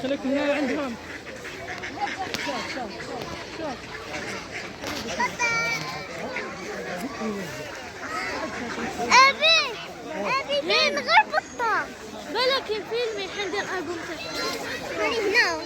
خليك هنا عندهم. شوف شوف شوف أبي فين غير بطة بلكن فيلمي حندر أقومتك هاني هنا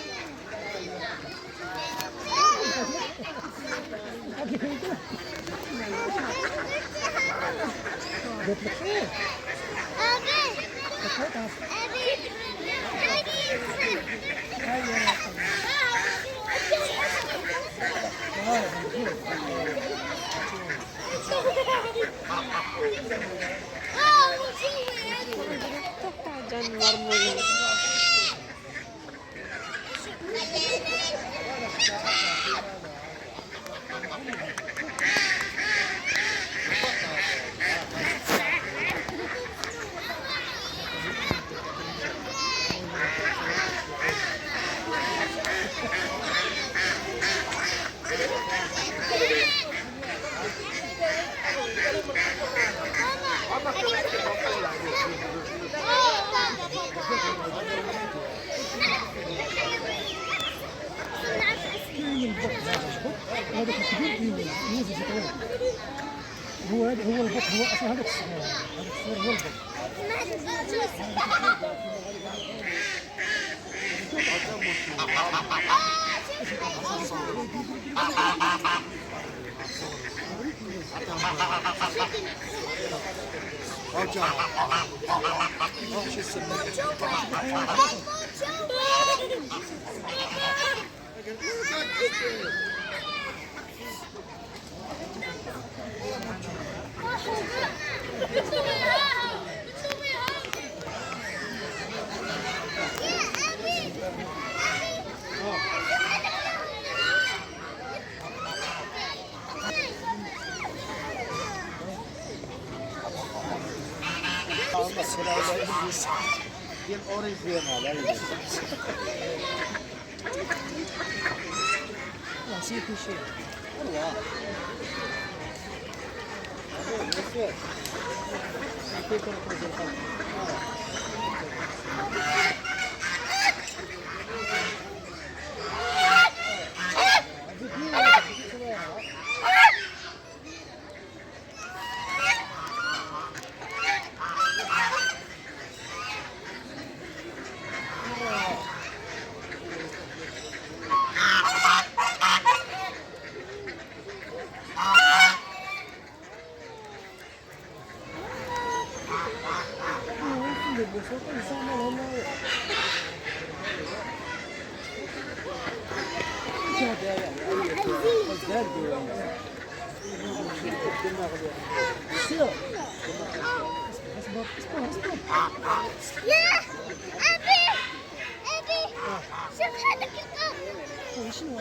جن مرموزين هذا الكبير يوزن شكله هو البط هو اصلا هذا الصغير هو البط لا أبي شوف هذا القط شنو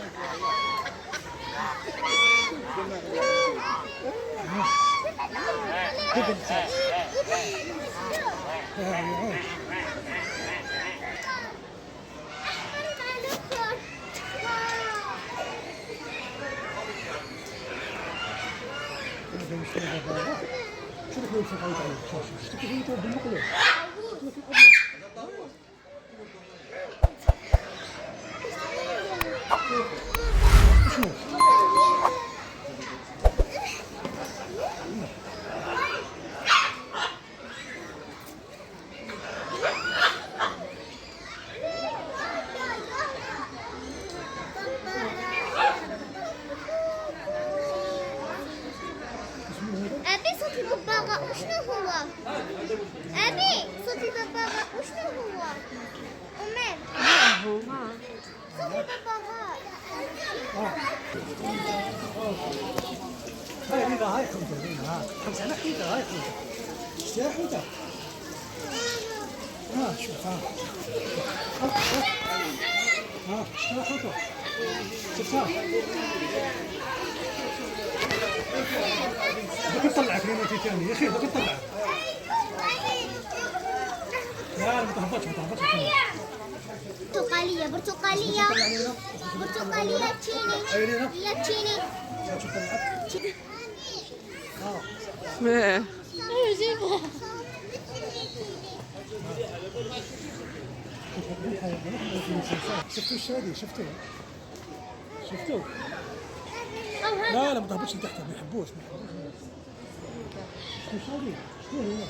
أبي صوت الببغاء وشنو هو؟ أبي صوت الببغاء وشنو هو؟ أمين هما صوت الببغاء هاي خمسة أنا حيدة هاي خمسة اشتري حيدة شوف اشتري حيدة شفتها بدك تطلعك لين انت ثاني يا شيخ بدك تطلعك لا ما تهبطش برتقالية تشيني هي تشيني ايه أيوة جيبها شفتوا الشادي؟ شفتوا؟ شفتوا؟ أو هذا لا لا ما تهبطش لتحت، ما يحبوش شفتوا الشادي؟ شفتوا هنا؟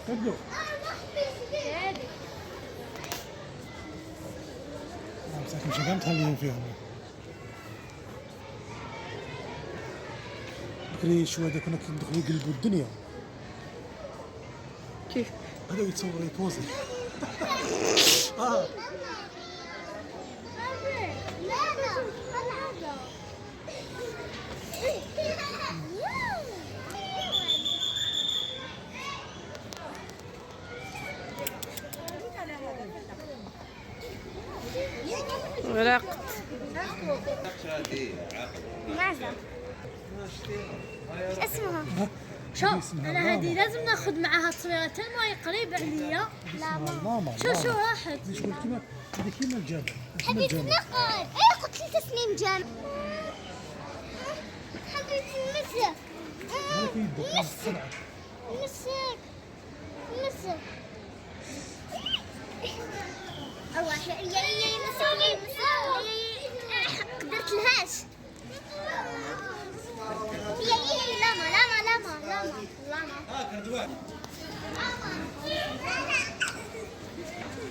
كبدوا مساكن مش قام تخليهم فيهم بكري شوية كنا ندخلوا يقلبوا الدنيا. كيف؟ هذا يتصور يبوزي. غرقت. معزة. ايش اسمها؟ شوف أنا هذه لازم ناخذ معها تصويرات الماي قريبة عليا. ماما شو واحد. هذه شغل كيما هذه كيما الجبل. هذه تنقل. ايه قلت لي تسنيم جامع. حبيبتي مسك. هذا في يدك مسك. مسك. مسك. أول شيء يا مسك. قدرت لهاش. يا لاما لاما لاما لاما لاما.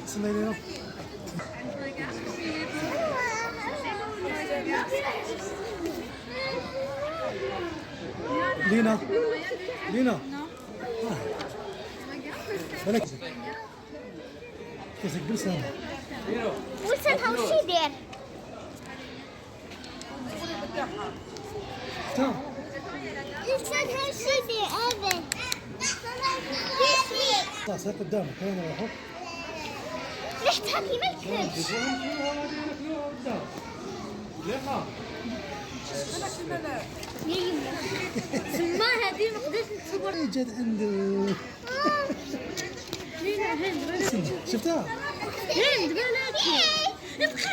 استنى لينا. لينا لينا بالك كيسك بلسانها ولسانها وش يدير؟ تعال لسانها وش يدير هذا؟ خلاص هات قدامك هنا راحوا ريحتها كيما الكبش. يا يما ثم هذه ما قدرت نتصور. جات عنده لينا هند شفتها؟ هند بلاتي نبقى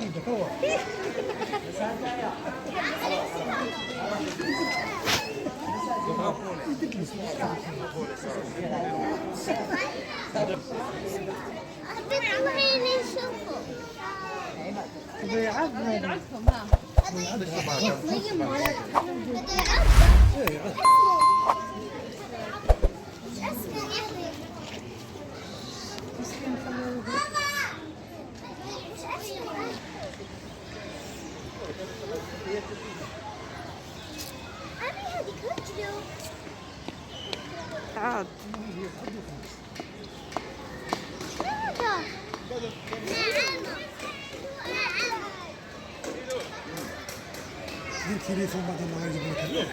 ايدك هو بتروحي نشوفه. بيعضنا يا يما بده يعض. اسمه يا أخي. ماما. إيش اسمه؟ أبي هذيك رجله. عاد. هذا. نعم. نعم. دير تليفون بعد ما يجيب لك اللوح.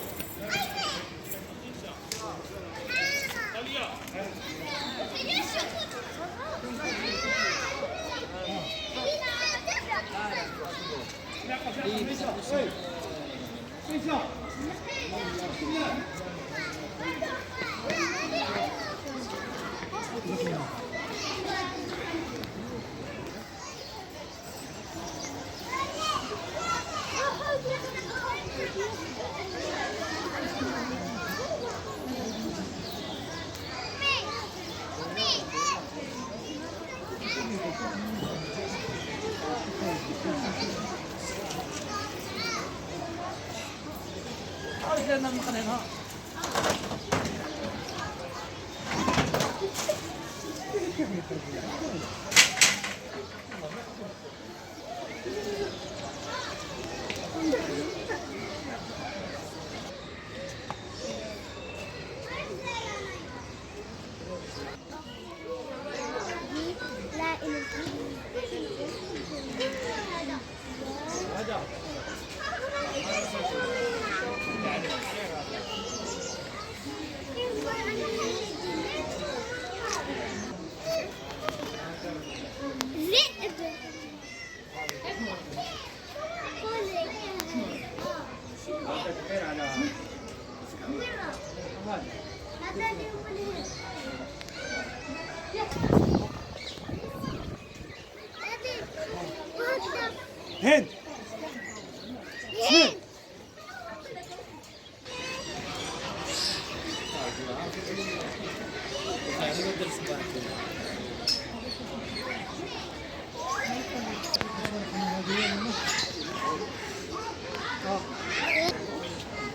ذئب.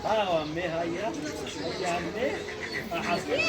ها أمي هيا هيا أمي أحسن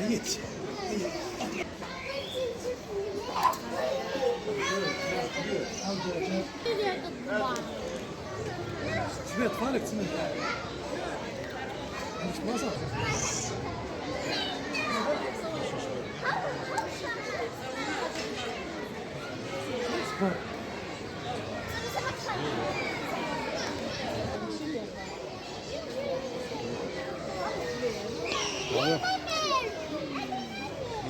جيت شبيه اطفالك تسمى مش بلاصه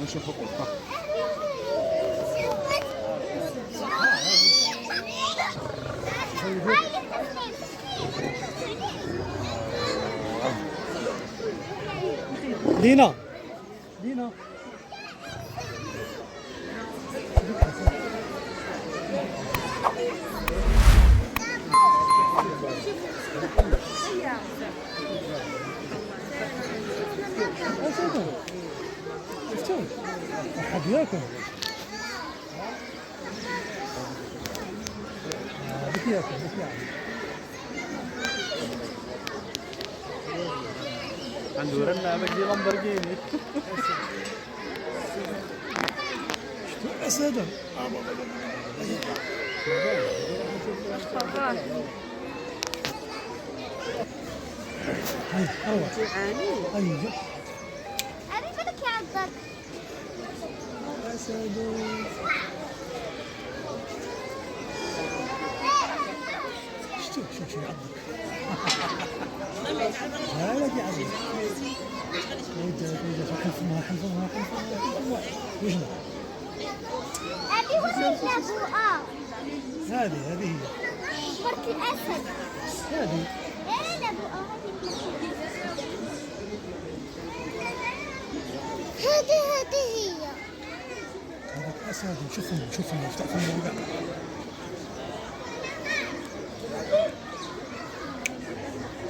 نشوف القطة لينا لينا شفتوا أحد ياكل بك ياكل بك ياكل عنده برنامج دي لامبرجيني شفتوا أسدا هاي أروح أيوه أبي بالك يعضك. أسد شوف شوف شو يعضك هذا يعضك حلفمها حلفمها حلفمها وجهنا أبي وين أبو هذه هي مرت الأسد. هذه أين أبو هذه هي. هذاك أسد شوفهم شوفهم يفتح فيهم الوقع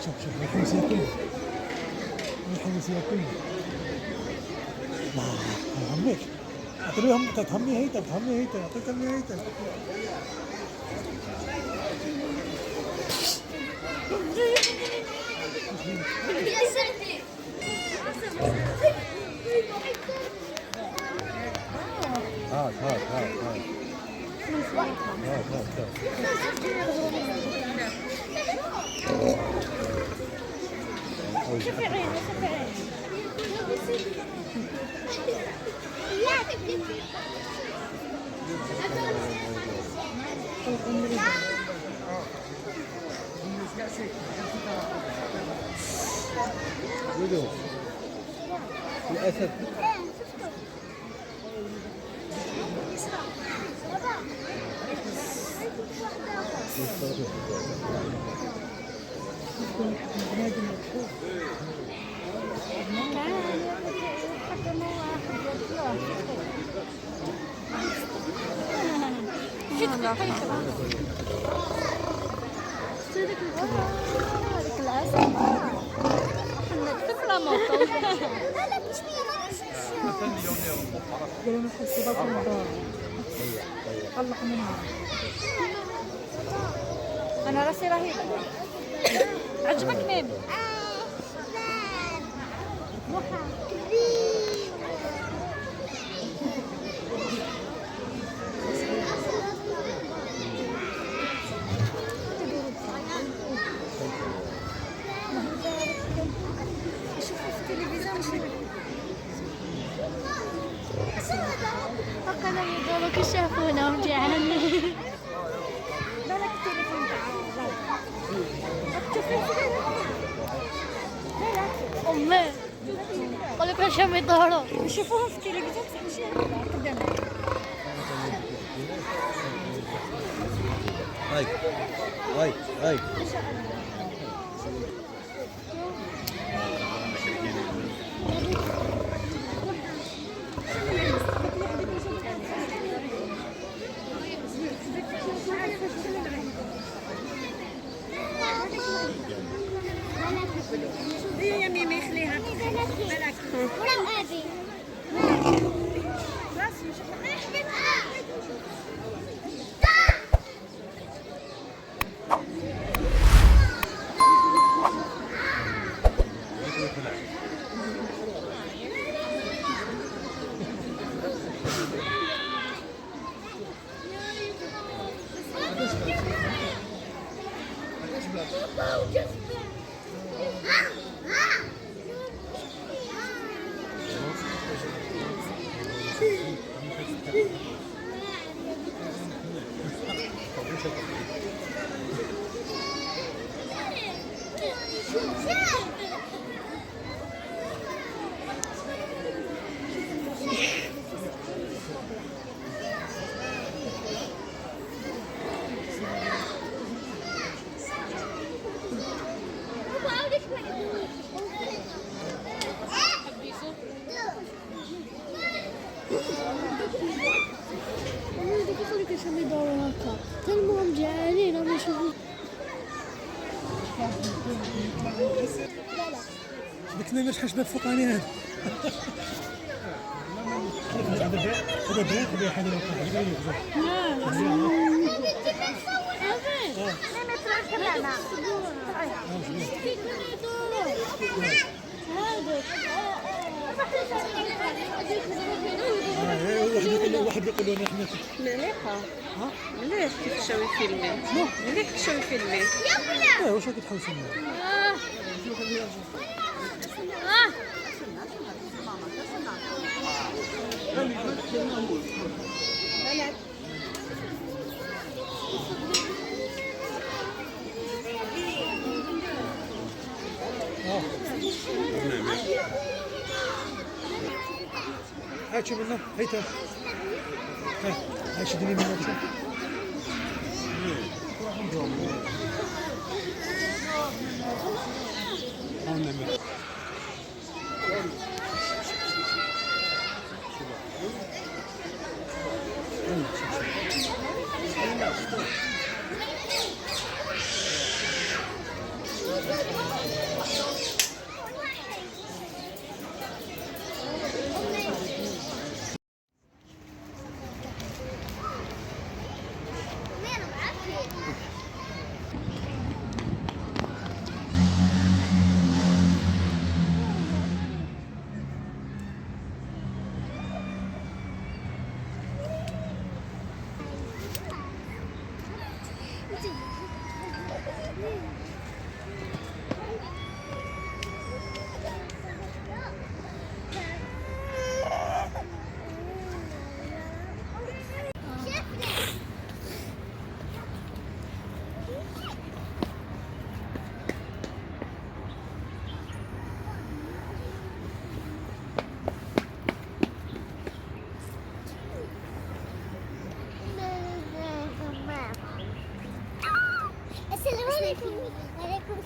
شوف شوف الحوس ياكلني الحوس ياكلني الله عمك أتريهم تهمي هيتا تهمي هيتا أعطيك همي هيتا هات هات هات هات هات هات شوفي عيني شوفي عيني ويدو الأسد انا راسي رهيبه. عجبك ميمي؟ فقنا يضربك يشافونا وجعان. بالك التليفون أمي باش هم يظهروا نشوفوهم في التلفزيون ماشي قدامنا. هاي هاي هاي هي يا ميمي خليها بالك ورا ابي المهم جعانين راهم يشوفوا. ديك ما شحال شباب فوقاني هذا. هذا بيت هذا حاجه واحد يقول له احنا مليحة مليح كيف شاوي فيلمي مليح كيف شاوي فيلمي واش راك تحوس هات شوف لنا هيتا هاي شدني من هذا السلام عليكم. وعليكم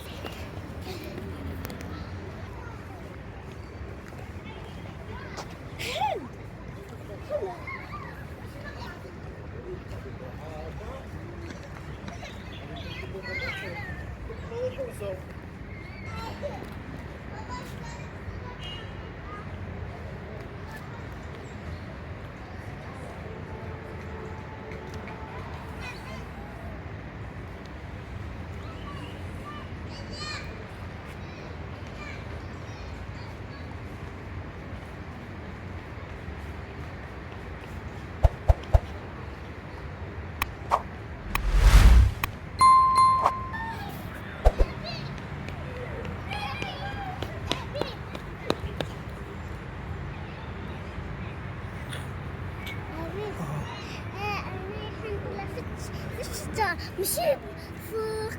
مشي فوق.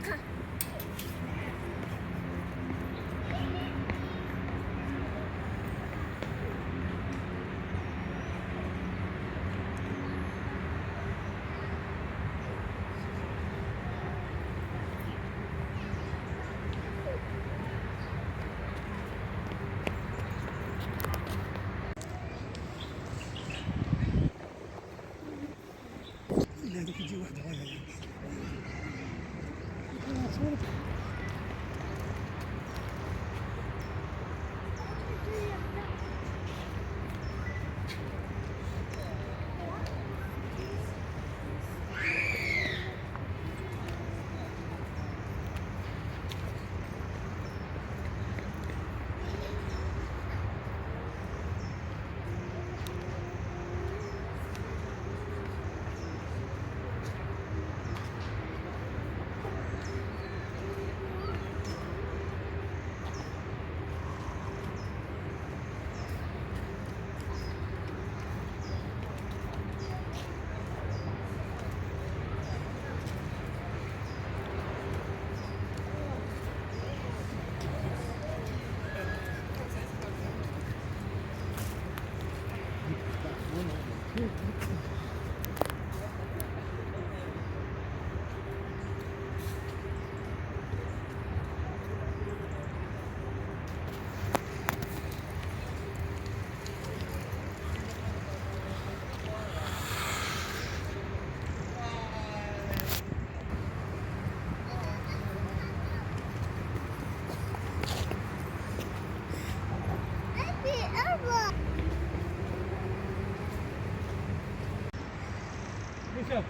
شوف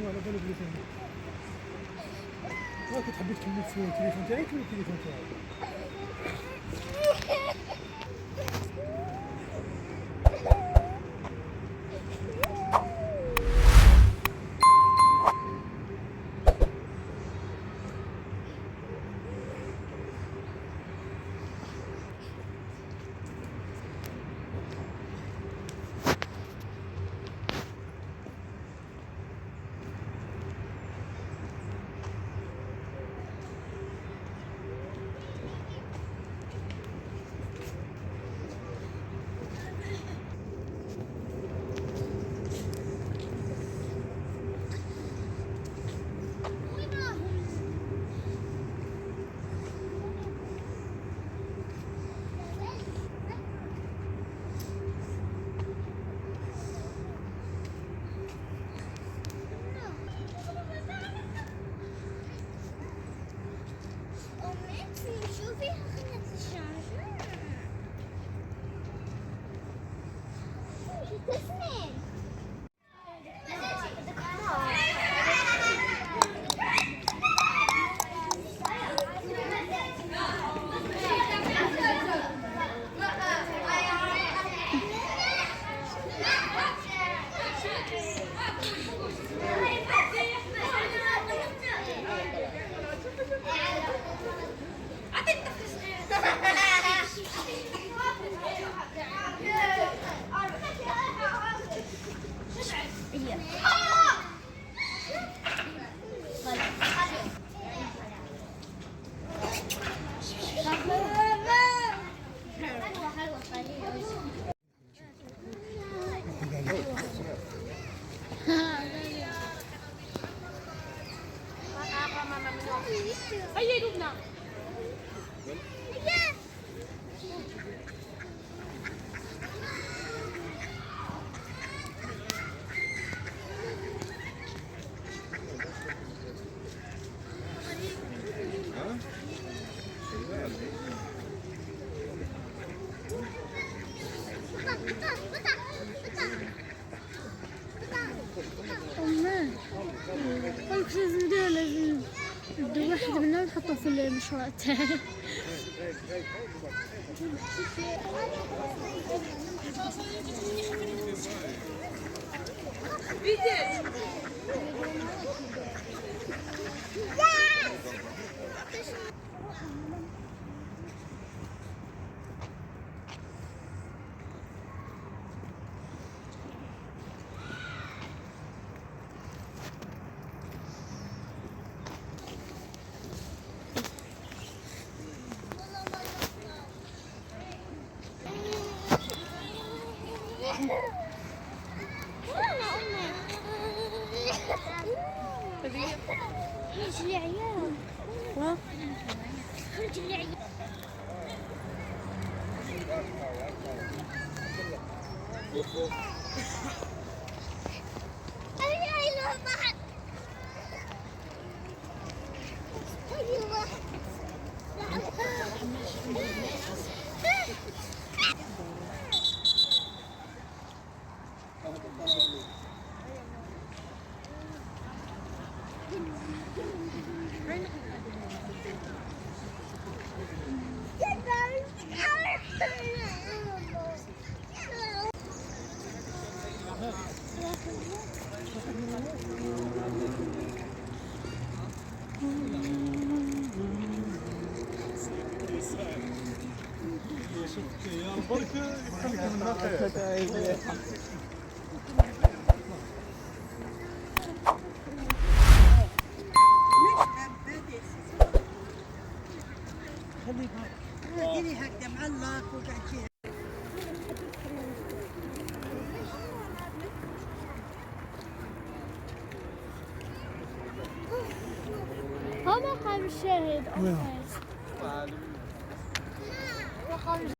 على بالك اللي فين ما كنت حبيت تكمل في التليفون تاعي كمل التليفون تاعي شوفي خلت الشاشة تسمين هيا لبنى قلت لازم ندير لازم ندير واحد منهم نحطه في المشروع تاعي خرج لي عيال خرج لي عيال أيوة بعد. أيوة. هو مقام الشاهد. وين؟